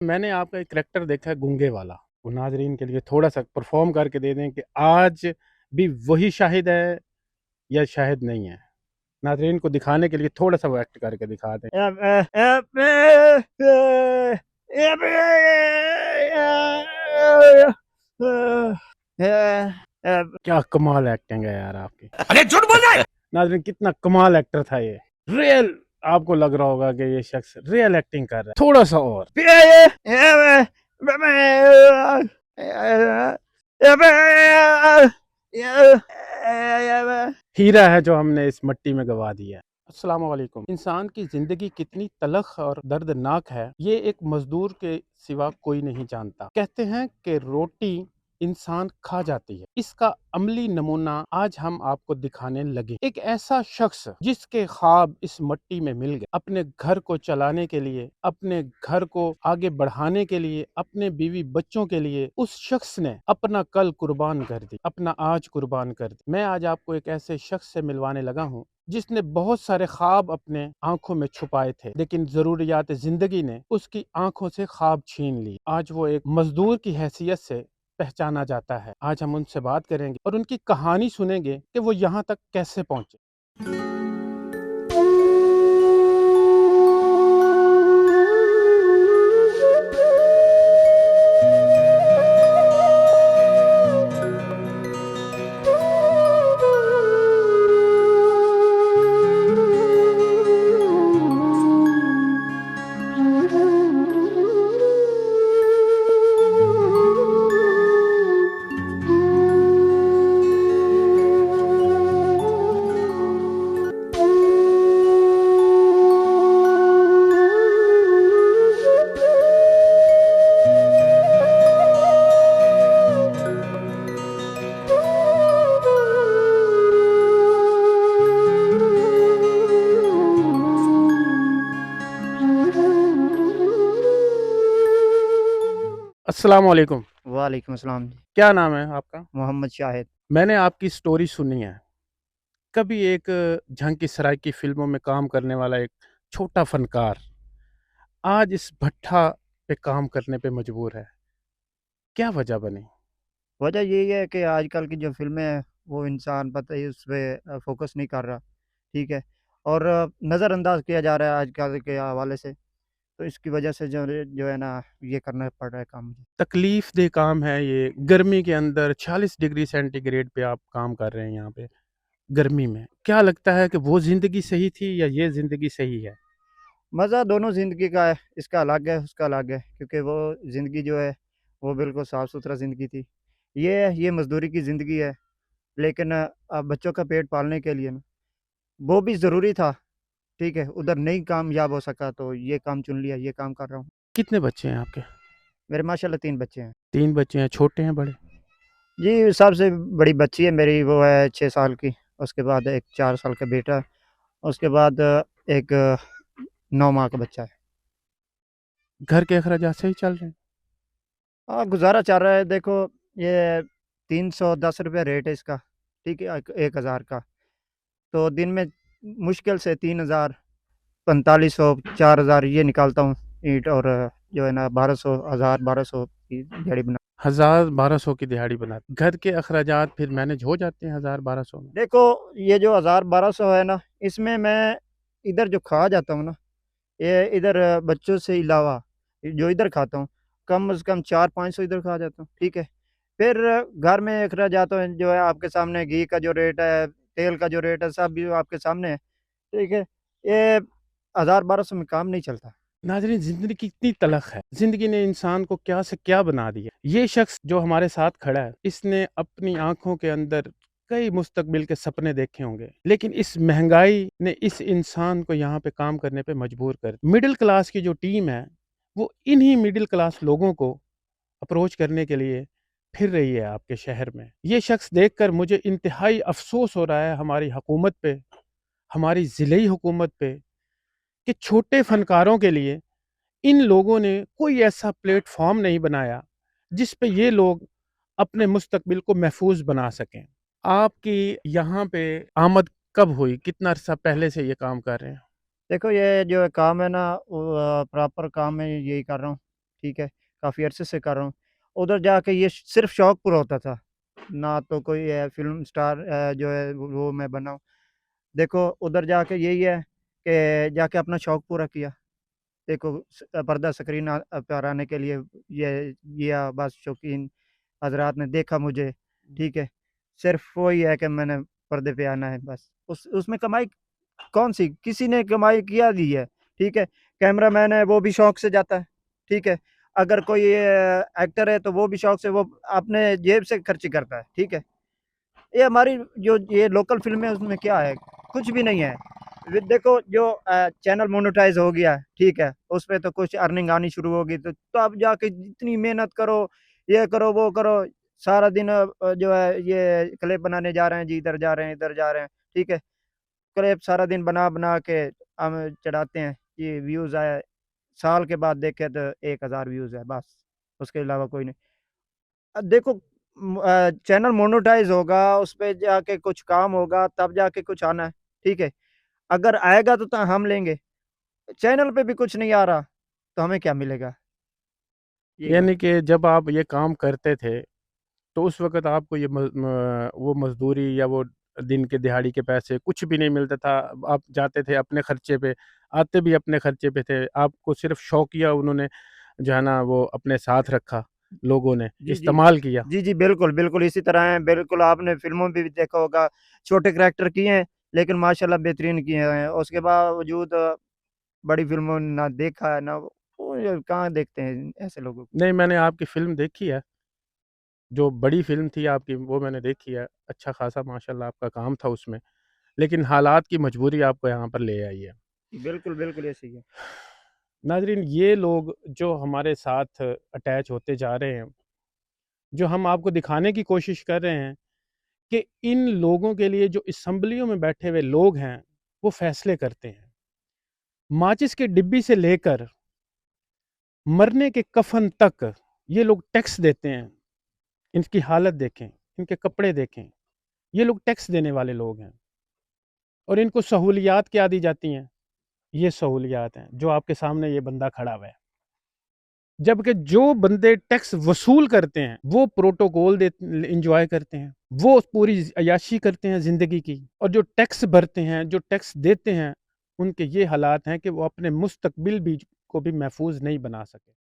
मैंने आपका एक करैक्टर देखा है गूंगे वाला। वो नाजरीन के लिए थोड़ा सा परफॉर्म करके दे दें कि आज भी वही शाहिद है या शाहिद नहीं है। नाजरीन को दिखाने के लिए थोड़ा सा वो एक्ट करके दिखा दें। क्या कमाल एक्टिंग है यार आपकी। अरे झूठ बोल रहा है। नाजरीन कितना कमाल एक्टर था ये। रियल आपको लग रहा होगा कि ये शख्स रियल एक्टिंग कर रहा है। थोड़ा सा और हीरा है जो हमने इस मिट्टी में गवा दिया है। अस्सलाम वालेकुम। इंसान की जिंदगी कितनी तलख और दर्दनाक है ये एक मजदूर के सिवा कोई नहीं जानता। कहते हैं कि रोटी इंसान खा जाती है। इसका अमली नमूना आज हम आपको दिखाने लगे। एक ऐसा शख्स जिसके ख्वाब इस मिट्टी में मिल गए, अपने घर को चलाने के लिए, अपने घर को आगे बढ़ाने के लिए, अपने बीवी बच्चों के लिए, उस शख्स ने अपना कल कुर्बान कर दी, अपना आज कुर्बान कर दी। मैं आज आपको एक ऐसे शख्स से मिलवाने लगा हूँ जिसने बहुत सारे ख्वाब अपने आंखों में छुपाए थे, लेकिन जरूरियात जिंदगी ने उसकी आंखों से ख्वाब छीन ली। आज वो एक मजदूर की हैसियत से पहचाना जाता है। आज हम उनसे बात करेंगे और उनकी कहानी सुनेंगे कि वो यहाँ तक कैसे पहुंचे। अस्सलाम वालेकुम। वालेकुम अस्सलाम जी। क्या नाम है आपका? मोहम्मद शाहिद। मैंने आपकी स्टोरी सुनी है। कभी एक झांकी सराय की फिल्मों में काम करने वाला एक छोटा फनकार आज इस भट्ठा पे काम करने पे मजबूर है। क्या वजह बनी? वजह यही है कि आजकल की जो फ़िल्में हैं, वो इंसान पता ही उस पे फ़ोकस नहीं कर रहा, ठीक है? और नज़रअंदाज किया जा रहा है आजकल के हवाले से, तो इसकी वजह से जो है ना, ये करना पड़ रहा है काम मुझे। तकलीफ दे काम है ये। गर्मी के अंदर 40 डिग्री सेंटीग्रेड पे आप काम कर रहे हैं यहाँ पे गर्मी में। क्या लगता है कि वो जिंदगी सही थी या ये जिंदगी सही है? मज़ा दोनों ज़िंदगी का है, इसका अलग है, उसका अलग है, क्योंकि वो ज़िंदगी जो है, वो बिल्कुल साफ-सुथरा ज़िंदगी थी। ये मज़दूरी की ज़िंदगी है, लेकिन बच्चों का पेट पालने के लिए ना, वो भी ज़रूरी था, ठीक है? उधर नहीं कामयाब हो सका, तो ये काम चुन लिया, ये काम कर रहा हूँ। कितने बच्चे हैं आपके? मेरे माशाल्लाह 3 बच्चे हैं। 3 बच्चे हैं। छोटे हैं बड़े? जी, सबसे बड़ी बच्ची है मेरी, वो है 6 साल की, उसके बाद एक 4 साल का बेटा है, उसके बाद एक 9 माह का बच्चा है। घर के अखराजात सही चल रहे हैं? हाँ, गुज़ारा चल रहा है। देखो, ये ₹310 रेट है इसका, ठीक है? 1000 का, तो दिन में मुश्किल से 3000, 4500, 4000 ये निकालता हूँ ईंट, और जो है ना 1200, 1000, 1200 की दिहाड़ी बना। 1000-1200 की दिहाड़ी बनाते घर के अखराजात फिर मैनेज हो जाते हैं 1000-1200 में? देखो, ये जो 1000, 1200 है ना, इसमें मैं इधर जो खा जाता हूँ ना, ये इधर बच्चों से अलावा जो इधर खाता हूँ, कम से कम 4-500 इधर खा जाता हूँ, ठीक है? फिर घर में अखराजात हैं, जो है आपके सामने, घी का जो रेट है, तेल का जो रेट है, सब भी आपके सामने है, ठीक है? ये 1000-1200 में काम नहीं चलता। नाज़रीन, ज़िंदगी कितनी तलख़ है। ज़िंदगी ने इंसान को क्या से क्या बना दिया। ये शख्स जो हमारे साथ खड़ा है, इसने अपनी आँखों के अंदर कई मुस्तक़बिल के सपने देखे होंगे, लेकिन इस महँगाई ने इस इंसान को यहाँ पे काम करने पे मजबूर कर मिडल क्लास की जो टीम है, वो इन्हीं मिडल क्लास लोगों को अप्रोच करने के लिए फिर रही है आपके शहर में। ये शख्स देखकर मुझे इंतहाई अफ़सोस हो रहा है हमारी हुकूमत पे, हमारी ज़िले हुकूमत पे, कि छोटे फ़नकारों के लिए इन लोगों ने कोई ऐसा प्लेटफ़ॉर्म नहीं बनाया, जिस पे ये लोग अपने मुस्तक़बिल को महफ़ूज़ बना सकें। आपकी यहाँ पे आमद कब हुई? कितना अरसा पहले से ये काम कर रहे हैं? देखो, ये जो काम है ना, वो प्रॉपर काम मैं यही कर रहा हूँ, ठीक है, काफ़ी अरसे से कर रहा हूँ। उधर जाके ये सिर्फ़ शौक पूरा होता था, ना तो कोई फ़िल्म स्टार जो है वो मैं बना हूँ। देखो उधर जाके यही है कि जाके अपना शौक पूरा किया। देखो पर्दा स्क्रीन पर आने के लिए ये या बस शौकीन हज़रात ने देखा मुझे, ठीक है? सिर्फ़ वही है कि मैंने पर्दे पे आना है बस। उसमें कमाई कौन-सी किसी ने कमाई किया दी है, ठीक है? कैमरामैन है वो भी शौक से जाता है, ठीक है? अगर कोई एक्टर है तो वो भी शौक से वो अपने जेब से खर्च करता है, ठीक है? ये हमारी जो ये लोकल फ़िल्में हैं उसमें क्या है? कुछ भी नहीं है। देखो जो चैनल मोनेटाइज़ हो गया, ठीक है? उसपे तो कुछ अर्निंग आनी शुरू होगी तो तब जाके जितनी मेहनत करो, ये करो, वो करो, सारा दिन जो है ये क्लिप बनाने जा रहे हैं जी, इधर जा रहे हैं, इधर जा रहे हैं, ठीक है? क्लिप सारा दिन बना-बना के हम चढ़ाते हैं, ये व्यूज़ आए, साल के बाद देखें तो 1000 व्यूज़ है बस, उसके अलावा कोई नहीं। देखो चैनल मोनेटाइज़ होगा, उसपे जाके कुछ काम होगा, तब जाके कुछ आना है, ठीक है? अगर आएगा तो हम लेंगे, चैनल पे भी कुछ नहीं आ रहा, तो हमें क्या मिलेगा? यही बात यानी कि जब आप ये काम करते थे, तो उस वक़्त आपको ये वो मज़दूरी या वो दिन के दिहाड़ी के पैसे कुछ भी नहीं मिलता था। आप जाते थे अपने खर्चे पे, आते भी अपने खर्चे पे थे। आपको सिर्फ़ शौकिया उन्होंने जो है ना वो अपने साथ रखा, लोगों ने जी, जी। इस्तेमाल किया। जी, जी, बिल्कुल, बिल्कुल इसी तरह है, बिल्कुल आपने फ़िल्मों में भी देखा होगा, छोटे करैक्टर किए हैं, लेकिन माशाल्लाह बेहतरीन किए हैं। उसके बावजूद बड़ी फ़िल्मों ने ना देखा है, ना वो ये कहाँ देखते हैं ऐसे लोगों को। नहीं, मैंने आपकी फ़िल्म देखी है, जो बड़ी फ़िल्म थी आपकी वो मैंने देखी है। अच्छा खासा माशाल्लाह आपका काम था उसमें, लेकिन हालात की मजबूरी आपको यहाँ पर ले आई है। बिल्कुल, बिल्कुल ऐसे ही है। नाज़रीन ये लोग जो हमारे साथ अटैच होते जा रहे हैं, जो हम आपको दिखाने की कोशिश कर रहे हैं कि इन लोगों के लिए जो असेंबलियों में बैठे हुए लोग हैं, वो फ़ैसले करते हैं। माचिस की डिब्बी से लेकर मरने के कफ़न तक ये लोग टैक्स देते हैं। इनकी हालत देखें, इनके कपड़े देखें, ये लोग टैक्स देने वाले लोग हैं और इनको सहूलियात क्या दी जाती हैं? ये सहूलियात हैं, जो आपके सामने ये बंदा खड़ा हुआ है। जबकि जो बंदे टैक्स वसूल करते हैं, वो प्रोटोकॉल दे एन्जॉय करते हैं, वो पूरी अय्याशी करते हैं ज़िंदगी की और जो टैक्स भरते हैं, जो टैक्स देते हैं, उनके ये हालात हैं कि वो अपने मुस्तकबिल भी को भी महफूज़ नहीं बना सके।